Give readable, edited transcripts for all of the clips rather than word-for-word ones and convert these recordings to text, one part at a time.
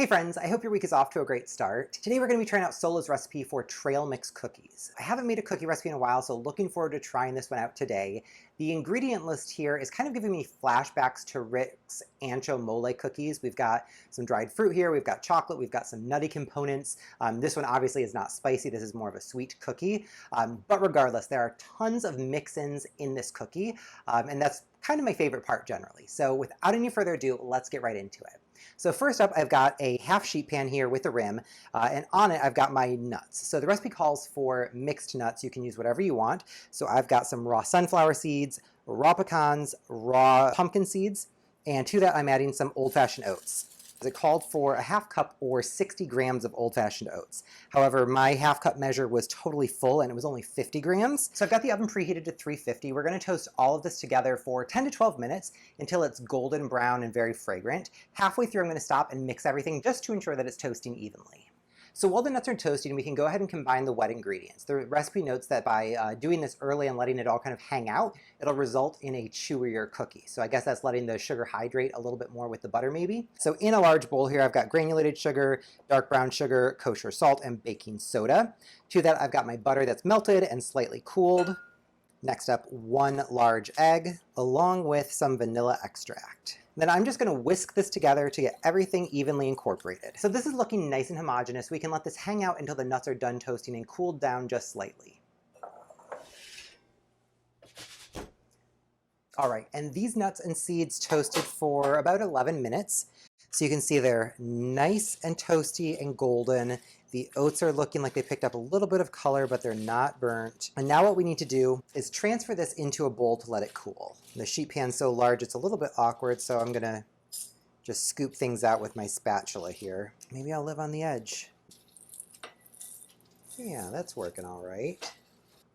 Hey friends, I hope your week is off to a great start. Today we're going to be trying out Sohla's recipe for trail mix cookies. I haven't made a cookie recipe in a while, so looking forward to trying this one out today. The ingredient list here is kind of giving me flashbacks to Rick's ancho mole cookies. We've got some dried fruit here, we've got chocolate, we've got some nutty components. This one obviously is not spicy, this is more of a sweet cookie. But regardless, there are tons of mix-ins in this cookie, and that's kind of my favorite part generally. So without any further ado, let's get right into it. So first up, I've got a half sheet pan here with a rim, and on it I've got my nuts. So the recipe calls for mixed nuts. You can use whatever you want. So I've got some raw sunflower seeds, raw pecans, raw pumpkin seeds, and to that I'm adding some old-fashioned oats. It called for a half cup or 60 grams of old-fashioned oats. However, my half cup measure was totally full and it was only 50 grams. So I've got the oven preheated to 350. We're going to toast all of this together for 10 to 12 minutes until it's golden brown and very fragrant. Halfway through, I'm going to stop and mix everything just to ensure that it's toasting evenly. So while the nuts are toasting, we can go ahead and combine the wet ingredients. The recipe notes that by doing this early and letting it all kind of hang out, it'll result in a chewier cookie. So I guess that's letting the sugar hydrate a little bit more with the butter maybe. So in a large bowl here, I've got granulated sugar, dark brown sugar, kosher salt, and baking soda. To that, I've got my butter that's melted and slightly cooled. Next up, 1 large egg, along with some vanilla extract. Then I'm just going to whisk this together to get everything evenly incorporated. So this is looking nice and homogeneous. We can let this hang out until the nuts are done toasting and cooled down just slightly. All right, and these nuts and seeds toasted for about 11 minutes. So you can see they're nice and toasty and golden. The oats are looking like they picked up a little bit of color, but they're not burnt. And now what we need to do is transfer this into a bowl to let it cool. The sheet pan's so large, it's a little bit awkward, so I'm gonna just scoop things out with my spatula here. Maybe I'll live on the edge. Yeah, that's working all right.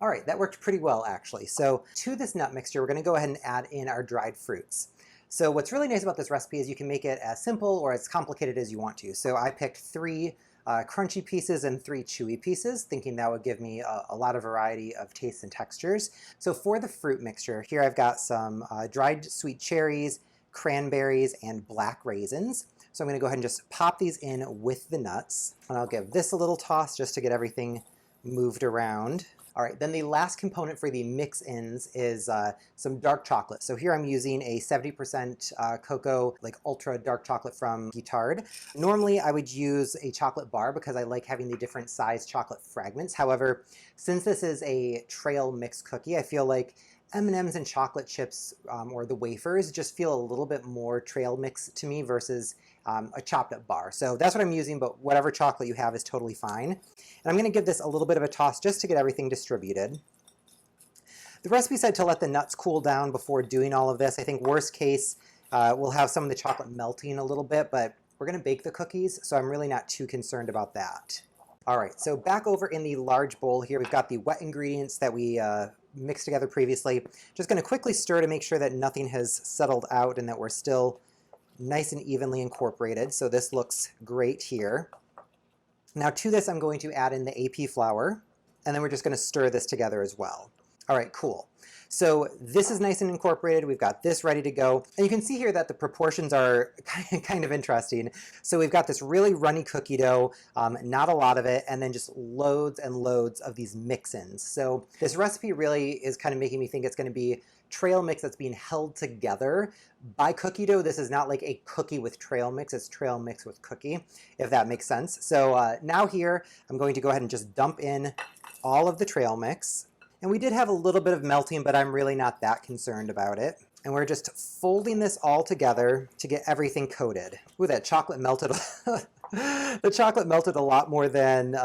All right, that worked pretty well actually. So to this nut mixture, we're gonna go ahead and add in our dried fruits. So what's really nice about this recipe is you can make it as simple or as complicated as you want to. So I picked 3 crunchy pieces and 3 chewy pieces, thinking that would give me a lot of variety of tastes and textures. So for the fruit mixture, here I've got some dried sweet cherries, cranberries, and black raisins. So I'm gonna go ahead and just pop these in with the nuts. And I'll give this a little toss just to get everything moved around. All right, then the last component for the mix-ins is some dark chocolate. So here I'm using a 70% cocoa, like ultra dark chocolate from Guittard. Normally I would use a chocolate bar because I like having the different size chocolate fragments. However, since this is a trail mix cookie, I feel like M&Ms and chocolate chips or the wafers just feel a little bit more trail mix to me versus a chopped up bar. So that's what I'm using, but whatever chocolate you have is totally fine. And I'm going to give this a little bit of a toss just to get everything distributed. The recipe said to let the nuts cool down before doing all of this. I think worst case, we'll have some of the chocolate melting a little bit, but we're going to bake the cookies, so I'm really not too concerned about that. All right, so back over in the large bowl here, we've got the wet ingredients that we mixed together previously. Just going to quickly stir to make sure that nothing has settled out and that we're still nice and evenly incorporated. So this looks great here. Now to this, I'm going to add in the AP flour, and then we're just going to stir this together as well. All right, cool. So this is nice and incorporated. We've got this ready to go. And you can see here that the proportions are kind of interesting. So we've got this really runny cookie dough, not a lot of it, and then just loads and loads of these mix-ins. So this recipe really is kind of making me think it's going to be trail mix that's being held together by cookie dough. This is not like a cookie with trail mix, it's trail mix with cookie, if that makes sense. So now here, I'm going to go ahead and just dump in all of the trail mix. And we did have a little bit of melting, but I'm really not that concerned about it. And we're just folding this all together to get everything coated. Ooh, that chocolate melted. The chocolate melted a lot more than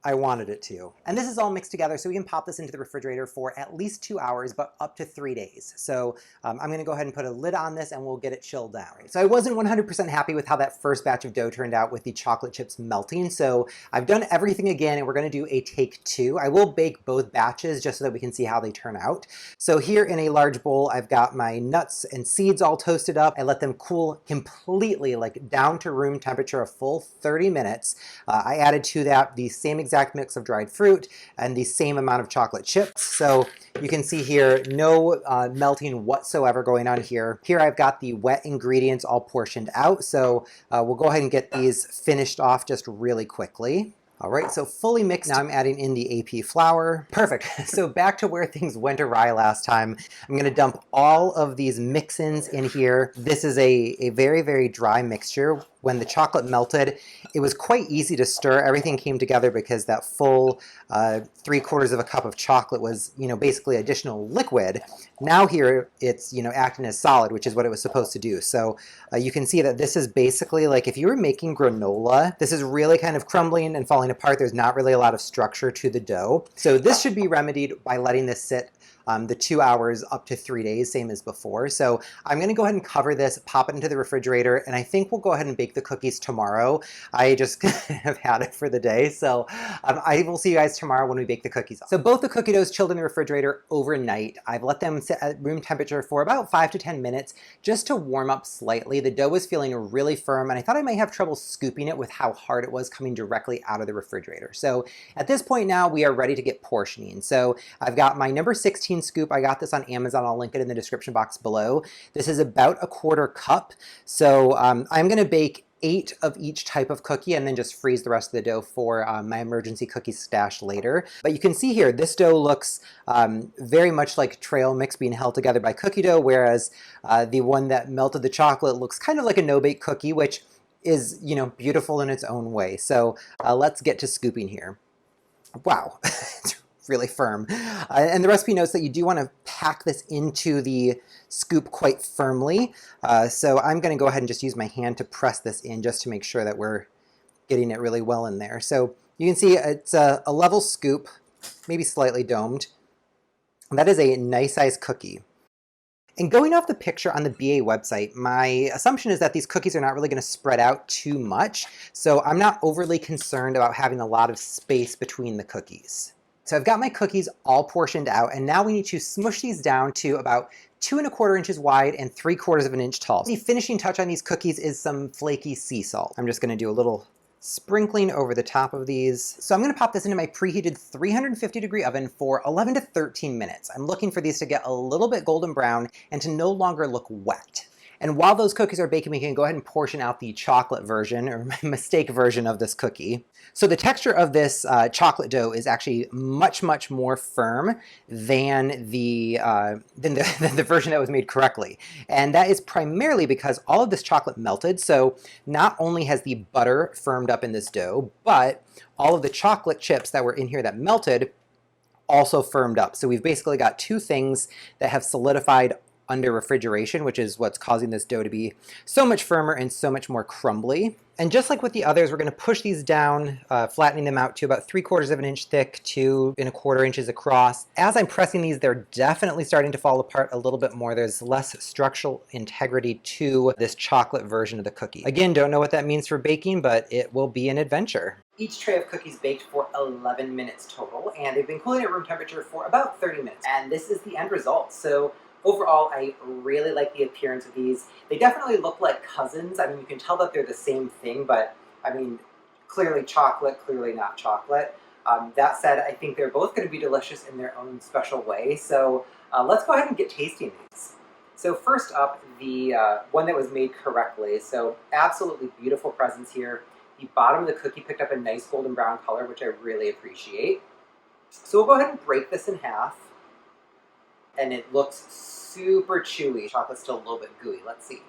I wanted it to. And this is all mixed together, so we can pop this into the refrigerator for at least 2 hours, but up to 3 days. So I'm gonna go ahead and put a lid on this and we'll get it chilled down. So I wasn't 100% happy with how that first batch of dough turned out with the chocolate chips melting. So I've done everything again and we're gonna do a take 2. I will bake both batches just so that we can see how they turn out. So here in a large bowl, I've got my nuts and seeds all toasted up. I let them cool completely, like down to room temperature, a full 30 minutes. I added to that the same exact exact mix of dried fruit and the same amount of chocolate chips. So you can see here, no melting whatsoever going on here. Here I've got the wet ingredients all portioned out. So we'll go ahead and get these finished off just really quickly. All right, so fully mixed. Now I'm adding in the AP flour. Perfect. So back to where things went awry last time. I'm gonna dump all of these mix-ins in here. This is a very, very dry mixture. When the chocolate melted, it was quite easy to stir. Everything came together because that full 3/4 of a cup of chocolate was, basically additional liquid. Now here it's, acting as solid, which is what it was supposed to do. So you can see that this is basically like if you were making granola, this is really kind of crumbling and falling apart. There's not really a lot of structure to the dough. So this should be remedied by letting this sit the 2 hours up to 3 days, same as before. So I'm gonna go ahead and cover this, pop it into the refrigerator, and I think we'll go ahead and bake the cookies tomorrow. I just have had it for the day. So I will see you guys tomorrow when we bake the cookies. So both the cookie doughs chilled in the refrigerator overnight. I've let them sit at room temperature for about 5 to 10 minutes just to warm up slightly. The dough was feeling really firm, and I thought I might have trouble scooping it with how hard it was coming directly out of the refrigerator. So at this point now, we are ready to get portioning. So I've got my number 16 scoop. I got this on Amazon. I'll link it in the description box below. This is about 1/4 cup. So I'm going to bake 8 of each type of cookie and then just freeze the rest of the dough for my emergency cookie stash later. But you can see here, this dough looks very much like trail mix being held together by cookie dough, whereas the one that melted the chocolate looks kind of like a no-bake cookie, which is, beautiful in its own way. So let's get to scooping here. Wow. Really firm. And the recipe notes that you do want to pack this into the scoop quite firmly. So I'm going to go ahead and just use my hand to press this in just to make sure that we're getting it really well in there. So you can see it's a level scoop, maybe slightly domed. And that is a nice size cookie. And going off the picture on the BA website, my assumption is that these cookies are not really going to spread out too much. So I'm not overly concerned about having a lot of space between the cookies. So I've got my cookies all portioned out, and now we need to smush these down to about 2 1/4 inches wide and 3/4 of an inch tall. The finishing touch on these cookies is some flaky sea salt. I'm just gonna do a little sprinkling over the top of these. So I'm gonna pop this into my preheated 350-degree oven for 11 to 13 minutes. I'm looking for these to get a little bit golden brown and to no longer look wet. And while those cookies are baking, we can go ahead and portion out the chocolate version, or my mistake version of this cookie. So the texture of this chocolate dough is actually much, much more firm than the version that was made correctly. And that is primarily because all of this chocolate melted. So not only has the butter firmed up in this dough, but all of the chocolate chips that were in here that melted also firmed up. So we've basically got two things that have solidified under refrigeration, which is what's causing this dough to be so much firmer and so much more crumbly. And just like with the others, we're going to push these down, flattening them out to about 3/4 of an inch thick, 2 1/4 inches across. As I'm pressing these, they're definitely starting to fall apart a little bit more. There's less structural integrity to this chocolate version of the cookie. Again, don't know what that means for baking, but it will be an adventure. Each tray of cookies baked for 11 minutes total, and they've been cooling at room temperature for about 30 minutes. And this is the end result. So overall, I really like the appearance of these. They definitely look like cousins. I mean, you can tell that they're the same thing, but I mean, clearly chocolate, clearly not chocolate. That said, I think they're both going to be delicious in their own special way. So let's go ahead and get tasting these. So first up, the one that was made correctly. So absolutely beautiful presence here. The bottom of the cookie picked up a nice golden brown color, which I really appreciate. So we'll go ahead and break this in half. And it looks super chewy. Chocolate's still a little bit gooey. Let's see.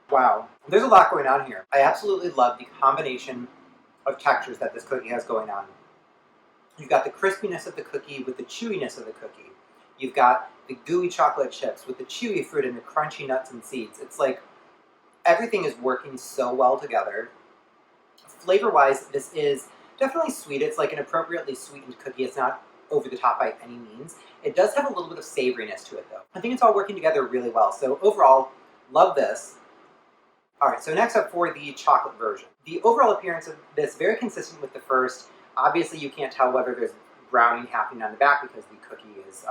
Wow, there's a lot going on here. I absolutely love the combination of textures that this cookie has going on. You've got the crispiness of the cookie with the chewiness of the cookie. You've got the gooey chocolate chips with the chewy fruit and the crunchy nuts and seeds. It's like everything is working so well together. Flavor-wise, this is definitely sweet. It's like an appropriately sweetened cookie. It's not over the top by any means. It does have a little bit of savoriness to it though. I think it's all working together really well. So overall, love this. All right, so next up for the chocolate version. The overall appearance of this, very consistent with the first. Obviously you can't tell whether there's browning happening on the back because the cookie is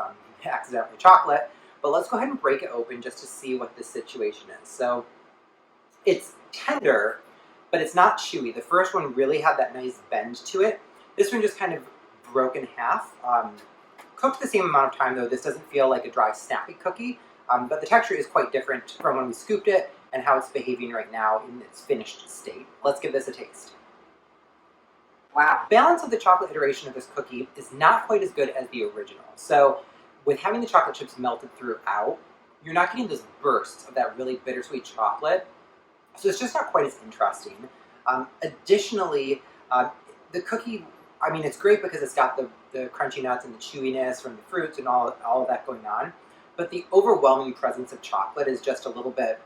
accidentally chocolate, but let's go ahead and break it open just to see what the situation is. So it's tender, but it's not chewy. The first one really had that nice bend to it. This one just kind of broke in half. Cooked the same amount of time though, this doesn't feel like a dry, snappy cookie, but the texture is quite different from when we scooped it and how it's behaving right now in its finished state. Let's give this a taste. Wow. The balance of the chocolate iteration of this cookie is not quite as good as the original. So with having the chocolate chips melted throughout, you're not getting those bursts of that really bittersweet chocolate. So it's just not quite as interesting. Additionally, the cookie, I mean, it's great because it's got the crunchy nuts and the chewiness from the fruits and all of that going on. But the overwhelming presence of chocolate is just a little bit,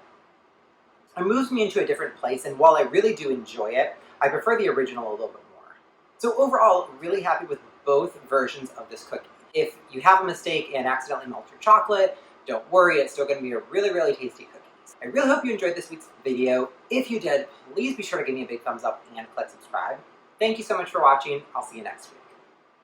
it moves me into a different place. And while I really do enjoy it, I prefer the original a little bit more. So overall, really happy with both versions of this cookie. If you have a mistake and accidentally melt your chocolate, don't worry, it's still going to be a really, really tasty cookie. I really hope you enjoyed this week's video. If you did, please be sure to give me a big thumbs up and click subscribe. Thank you so much for watching. I'll see you next week.